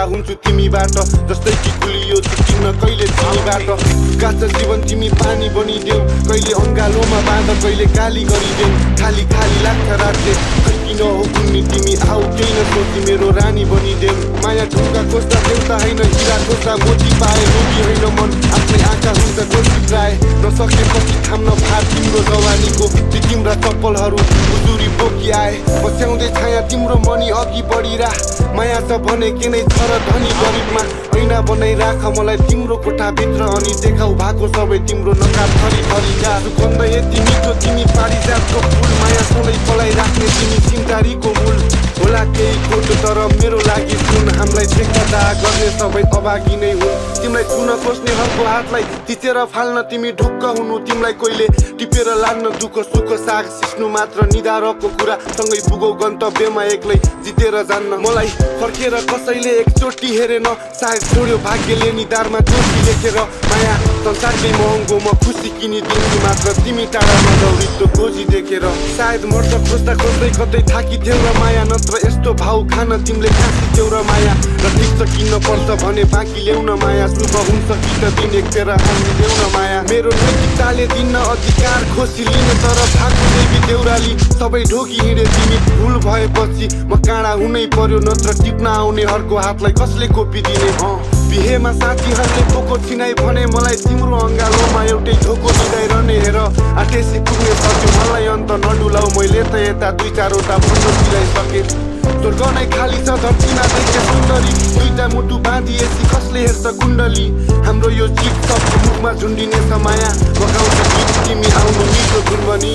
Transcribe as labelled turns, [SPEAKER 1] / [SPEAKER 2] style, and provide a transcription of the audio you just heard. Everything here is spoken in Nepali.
[SPEAKER 1] हुन्छु तिमीबाट जस्तै कि गुलियो छुटिन्न कहिले तिमीबाट काँचा जीवन तिमी पानी बनिदेऊ कहिले अङ्गालोमा बाँध कहिले गाली गरिदेऊ खाली खाली लाग्छ राज्य किन हो कुन्नी तिमी आऊ केही नसोची मेरो रानी बनिदेऊ माया ढुङ्गा खोज्दा देउता होइन हिरा खोज्दा मोती पाए रोगी होइन मन आफ्नै आँखा हुन्छ दोषी प्राय नसकेपछि थाम्न भार तिम्रो जवानीको ती तिम्रा चप्पलहरू उजुरी बोकी आए पछ्याउँदै छाया तिम्रो मनी अघि बढिरा माया छ भने के नै छ र धनी गरिबमा ऐना बनाइ राख मलाई तिम्रो कोठाभित्र अनि देखाउ भएको सबै तिम्रो नकार थरी थरीका सुगन्ध यति मिठो तिमी पारिजातको फुल माया सधैँ पलाई राख्ने तिमी सिमटारीको मूल होला केही खोटो तर मेरो लागि सुन हामीलाई ठेक्का गर्ने सबै अभागी नै हुन् तिमीलाई छुन खोज्नेहरूको हातलाई तितेर फाल्न तिमी ढुक्क हुनु तिमीलाई कोहीले टिपेर लान्न दुःख सुख साग सिस्नु मात्र निधारको कुरा सँगै पुगौ गन्तव्यमा एक्लै जितेर जान्न मलाई फर्केर कसैले एकचोटि हेरेन सायद छोड्यो भाग्यले निधारमा जोशी लेखेर माया संसारकै महँगो म खुसी किनिदिन्छु मात्र तिमी टाढा नदौडितो खोजी देखेर सायद मर्द खोज्दा खोज्दै कतै थाकिथ्यौ र माया नत्र यस्तो भाउ खान तिमीले खासिथ्यौ र माया र ठिक छ किन्न पर्छ भने बाँकी ल्याउन माया शुभ हुन्छ कि त दिन एकतिर हानिदेऊ न माया मेरो नैतिकताले दिन्न अधिकार खोसी लिन तर भागु देवी देउराली सबै ढोकी हिँडे तिमी भुल भएपछि म काँडा हुनै पर्यो नत्र टिप्न आउनेहरूको हातलाई कसले कोपिदिने बिहेमा साथीहरूले पोको छिनाइ भने मलाई तिम्रो अङ्गालोमा एउटै धोको दिँदाइरहने हेर आटेसी पुग्ने सक्यो मलाई अन्त नडुलाउ मैले त यता दुई चारवटा फोटो सिलाइसके स्वर्ग नै खाली छ धरतीमा देखे सुन्दरी दुईटा मुटु बाँधिएसी कसले हेर्छ कुण्डली हाम्रो यो जीव सबको मुखमा झुन्डिने छ माया बगाउँछ गीत तिमी आउनु मिठो गुनगनी